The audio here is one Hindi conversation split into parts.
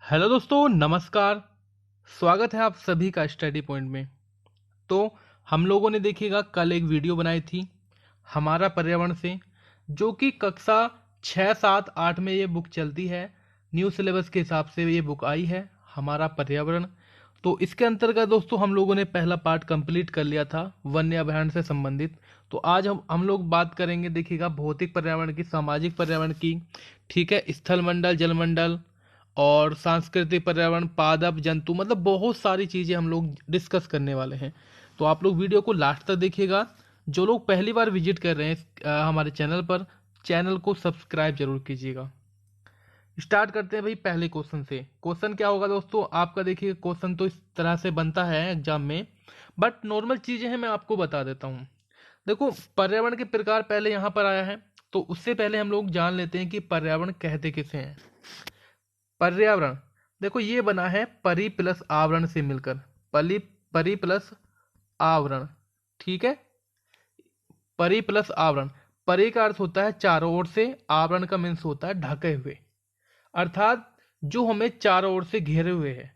हेलो दोस्तों, नमस्कार। स्वागत है आप सभी का स्टडी पॉइंट में। तो हम लोगों ने देखिएगा कल एक वीडियो बनाई थी हमारा पर्यावरण से, जो कि कक्षा 6, 7, 8 में ये बुक चलती है। न्यू सिलेबस के हिसाब से ये बुक आई है, हमारा पर्यावरण। तो इसके अंतर्गत दोस्तों हम लोगों ने पहला पार्ट कंप्लीट कर लिया था वन्य अभयारण्य से संबंधित। तो आज हम लोग बात करेंगे, देखिएगा, भौतिक पर्यावरण की, सामाजिक पर्यावरण की, ठीक है, स्थल मंडल, जलमंडल और सांस्कृतिक पर्यावरण, पादप जंतु, मतलब बहुत सारी चीज़ें हम लोग डिस्कस करने वाले हैं। तो आप लोग वीडियो को लास्ट तक देखिएगा। जो लोग पहली बार विजिट कर रहे हैं हमारे चैनल पर, चैनल को सब्सक्राइब जरूर कीजिएगा। स्टार्ट करते हैं भाई पहले क्वेश्चन से। क्वेश्चन क्या होगा दोस्तों आपका? देखिए, क्वेश्चन तो इस तरह से बनता है एग्जाम में, बट नॉर्मल चीज़ें हैं, मैं आपको बता देता हूँ। देखो, पर्यावरण के प्रकार पहले यहाँ पर आया है, तो उससे पहले हम लोग जान लेते हैं कि पर्यावरण कहते किसे हैं। पर्यावरण, देखो, ये बना है परि प्लस आवरण से मिलकर। परि प्लस आवरण, ठीक है। परि प्लस आवरण, परि का अर्थ होता है चारों ओर से, आवरण का मीन्स होता है ढके हुए, अर्थात जो हमें चारों ओर से घेरे हुए है,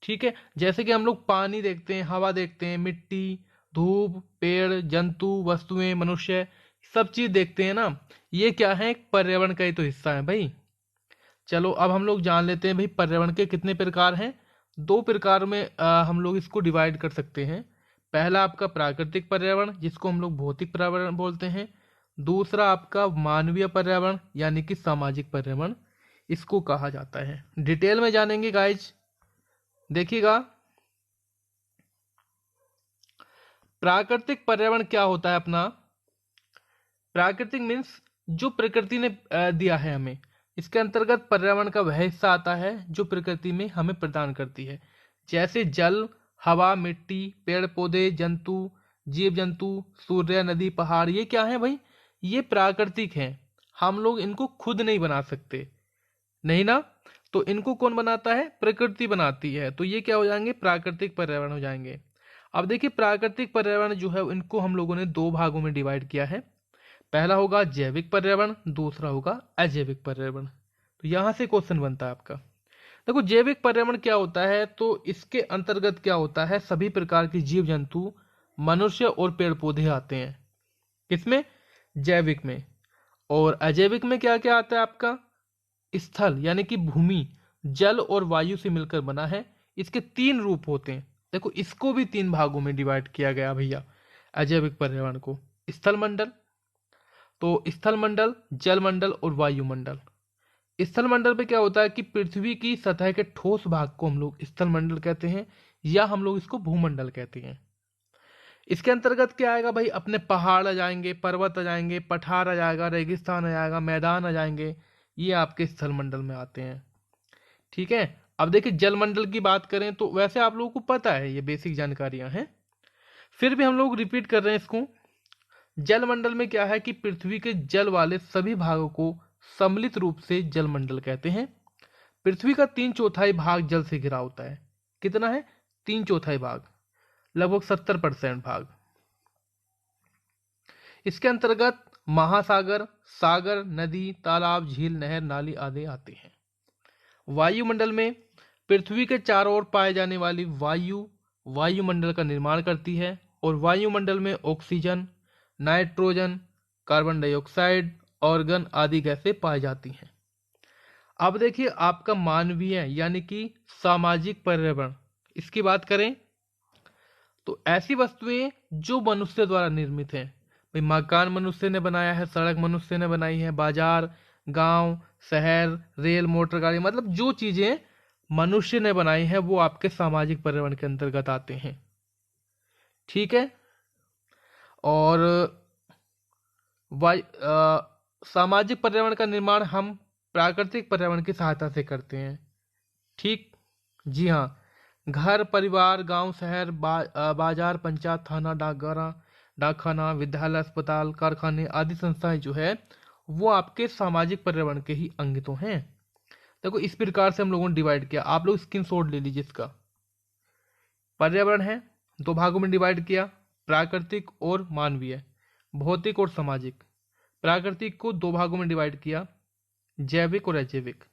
ठीक है। जैसे कि हम लोग पानी देखते हैं, हवा देखते हैं, मिट्टी, धूप, पेड़, जंतु, वस्तुएं, मनुष्य, सब चीज देखते हैं ना। ये क्या है? एक पर्यावरण का ही तो हिस्सा है भाई। चलो अब हम लोग जान लेते हैं भाई पर्यावरण के कितने प्रकार हैं। दो प्रकार में हम लोग इसको डिवाइड कर सकते हैं। पहला आपका प्राकृतिक पर्यावरण, जिसको हम लोग भौतिक पर्यावरण बोलते हैं। दूसरा आपका मानवीय पर्यावरण यानी कि सामाजिक पर्यावरण इसको कहा जाता है। डिटेल में जानेंगे गाइज, देखिएगा। प्राकृतिक पर्यावरण क्या होता है अपना? प्राकृतिक मीन्स जो प्रकृति ने दिया है हमें। इसके अंतर्गत पर्यावरण का वह हिस्सा आता है जो प्रकृति में हमें प्रदान करती है, जैसे जल, हवा, मिट्टी, पेड़ पौधे, जंतु, जीव जंतु, सूर्य, नदी, पहाड़। ये क्या है भाई? ये प्राकृतिक हैं। हम लोग इनको खुद नहीं बना सकते, नहीं ना। तो इनको कौन बनाता है? प्रकृति बनाती है। तो ये क्या हो जाएंगे? प्राकृतिक पर्यावरण हो जाएंगे। अब देखिए, प्राकृतिक पर्यावरण जो है इनको हम लोगों ने दो भागों में डिवाइड किया है। पहला होगा जैविक पर्यावरण, दूसरा होगा अजैविक पर्यावरण। तो यहां से क्वेश्चन बनता है आपका। देखो, जैविक पर्यावरण क्या होता है, तो इसके अंतर्गत क्या होता है, सभी प्रकार के जीव जंतु, मनुष्य और पेड़ पौधे आते हैं। किसमें? जैविक में। और अजैविक में क्या क्या आता है आपका? स्थल यानी कि भूमि, जल और वायु से मिलकर बना है। इसके तीन रूप होते हैं। देखो, इसको भी तीन भागों में डिवाइड किया गया भैया, अजैविक पर्यावरण को। स्थल मंडल, तो स्थल मंडल, जल मंडल और वायुमंडल। स्थल मंडल पे क्या होता है कि पृथ्वी की सतह के ठोस भाग को हम लोग स्थल मंडल कहते हैं, या हम लोग इसको भूमंडल कहते हैं। इसके अंतर्गत क्या आएगा भाई? अपने पहाड़ आ जाएंगे, पर्वत आ जाएंगे, पठार आ जाएगा, रेगिस्तान आ जाएगा, मैदान आ जाएंगे। ये आपके स्थल मंडल में आते हैं, ठीक है। अब देखिए, जल मंडल की बात करें तो वैसे आप लोगों को पता है, ये बेसिक जानकारियां हैं, फिर भी हम लोग रिपीट कर रहे हैं इसको। जल मंडल में क्या है कि पृथ्वी के जल वाले सभी भागों को सम्मिलित रूप से जल मंडल कहते हैं। पृथ्वी का 3/4 भाग जल से घिरा होता है। कितना है? 3/4 भाग, लगभग 70% भाग। इसके अंतर्गत महासागर, सागर, नदी, तालाब, झील, नहर, नाली आदि आते हैं। वायुमंडल में पृथ्वी के चारों ओर पाए जाने वाली वायु वायुमंडल का निर्माण करती है, और वायुमंडल में oxygen, nitrogen, carbon dioxide, organ आदि गैसें पाई जाती हैं। अब देखिए आपका मानवीय यानी कि सामाजिक पर्यावरण, इसकी बात करें तो ऐसी वस्तुएं जो मनुष्य द्वारा निर्मित हैं। भाई, मकान मनुष्य ने बनाया है, सड़क मनुष्य ने बनाई है, बाजार, गांव, शहर, रेल, मोटर गाड़ी, मतलब जो चीजें मनुष्य ने बनाई है वो आपके सामाजिक पर्यावरण के अंतर्गत आते हैं, ठीक है। और सामाजिक पर्यावरण का निर्माण हम प्राकृतिक पर्यावरण की सहायता से करते हैं, ठीक। जी हाँ, घर, परिवार, गांव, शहर, बाजार, पंचायत, थाना, डाकखाना, विद्यालय, अस्पताल, कारखाने आदि संस्थाएं जो है वो आपके सामाजिक पर्यावरण के ही अंग तो हैं। देखो, इस प्रकार से हम लोगों ने डिवाइड किया। आप लोग स्क्रीनशॉट ले लीजिए इसका। पर्यावरण है, दो भागों में डिवाइड किया, प्राकृतिक और मानवीय, भौतिक और सामाजिक। प्राकृतिक को दो भागों में डिवाइड किया, जैविक और अजैविक।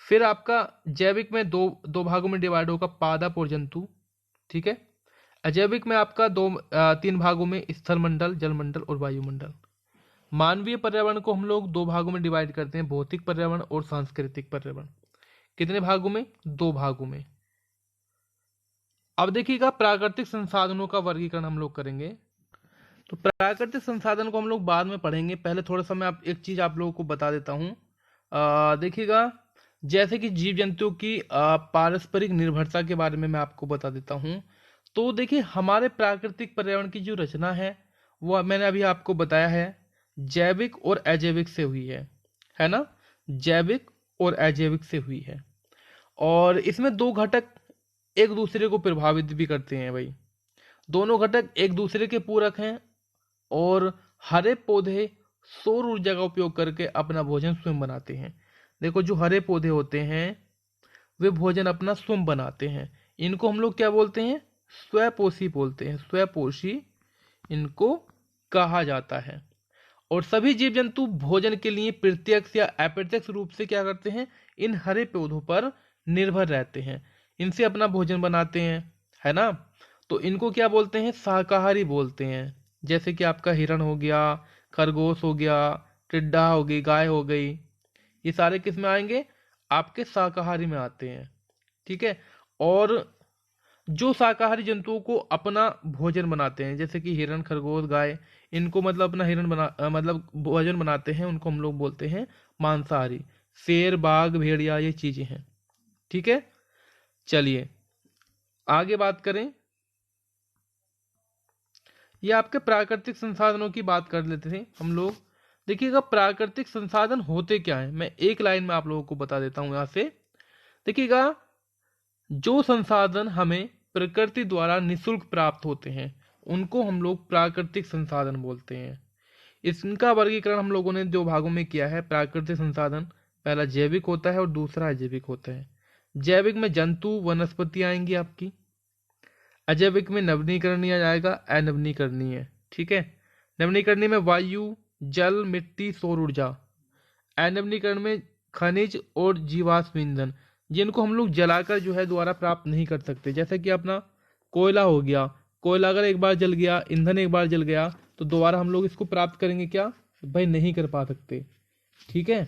फिर आपका जैविक में दो भागों में डिवाइड होगा, पादप और जंतु, ठीक है। अजैविक में आपका तीन भागों में, स्थल मंडल, जलमंडल और वायुमंडल। मानवीय पर्यावरण को हम लोग दो भागों में डिवाइड करते हैं, भौतिक पर्यावरण और सांस्कृतिक पर्यावरण। कितने भागों में? दो भागों में। अब देखिएगा प्राकृतिक संसाधनों का वर्गीकरण हम लोग करेंगे। तो प्राकृतिक संसाधन को हम लोग बाद में पढ़ेंगे, पहले थोड़ा सा मैं एक चीज आप लोगों को बता देता हूँ। देखिएगा, जैसे कि जीव जंतुओं की पारस्परिक निर्भरता के बारे में मैं आपको बता देता हूँ। तो देखिए, हमारे प्राकृतिक पर्यावरण की जो रचना है वो मैंने अभी आपको बताया है, जैविक और अजैविक से हुई है ना, जैविक और अजैविक से हुई है। और इसमें दो घटक एक दूसरे को प्रभावित भी करते हैं भाई, दोनों घटक एक दूसरे के पूरक हैं। और हरे पौधे सौर ऊर्जा का उपयोग करके अपना भोजन स्वयं बनाते हैं। देखो, जो हरे पौधे होते हैं वे भोजन अपना स्वयं बनाते हैं। इनको हम लोग क्या बोलते हैं? स्वपोषी बोलते हैं, स्वपोषी इनको कहा जाता है। और सभी जीव जंतु भोजन के लिए प्रत्यक्ष या अप्रत्यक्ष रूप से क्या करते हैं? इन हरे पौधों पर निर्भर रहते हैं, इनसे अपना भोजन बनाते हैं, है ना। तो इनको क्या बोलते हैं? शाकाहारी बोलते हैं। जैसे कि आपका हिरण हो गया, खरगोश हो गया, टिड्डा हो गई, गाय हो गई, ये सारे किस में आएंगे? आपके शाकाहारी में आते हैं, ठीक है। और जो शाकाहारी जंतुओं को अपना भोजन बनाते हैं, जैसे कि हिरण, खरगोश, गाय, इनको मतलब अपना मतलब भोजन बनाते हैं, उनको हम लोग बोलते हैं मांसाहारी। शेर, बाघ, भेड़िया, ये चीजें हैं, ठीक है। चलिए आगे बात करें। ये आपके प्राकृतिक संसाधनों की बात कर लेते थे हम लोग। देखिएगा, प्राकृतिक संसाधन होते क्या है, मैं एक लाइन में आप लोगों को बता देता हूं यहां से। देखिएगा, जो संसाधन हमें प्रकृति द्वारा निःशुल्क प्राप्त होते हैं उनको हम लोग प्राकृतिक संसाधन बोलते हैं। इनका वर्गीकरण हम लोगों ने दो भागों में किया है। प्राकृतिक संसाधन पहला जैविक होता है और दूसरा अजैविक होता है। जैविक में जंतु, वनस्पति आएंगी आपकी। अजैविक में नवीनीकरणीय आ जाएगा, अनवीनीकरणीय, ठीक है। नवीनीकरणीय में वायु, जल, मिट्टी, सौर ऊर्जा। अनवीनीकरण में खनिज और जीवाश्म ईंधन, जिनको हम लोग जलाकर जो है दोबारा प्राप्त नहीं कर सकते। जैसे कि अपना कोयला हो गया, कोयला अगर एक बार जल गया, ईंधन एक बार जल गया, तो दोबारा हम लोग इसको प्राप्त करेंगे क्या? भाई नहीं कर पा सकते, ठीक है।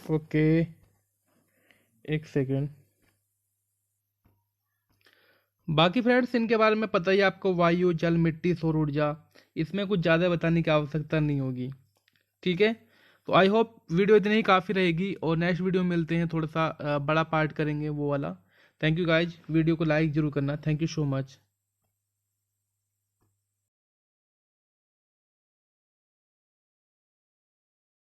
ओके, एक सेकेंड। बाकी फ्रेंड्स इनके बारे में पता ही आपको, वायु, जल, मिट्टी, सौर ऊर्जा, इसमें कुछ ज़्यादा बताने की आवश्यकता नहीं होगी, ठीक है। तो आई होप वीडियो इतनी ही काफ़ी रहेगी, और नेक्स्ट वीडियो में मिलते हैं, थोड़ा सा बड़ा पार्ट करेंगे वो वाला। थैंक यू गाइज, वीडियो को लाइक जरूर करना। Thank you so much.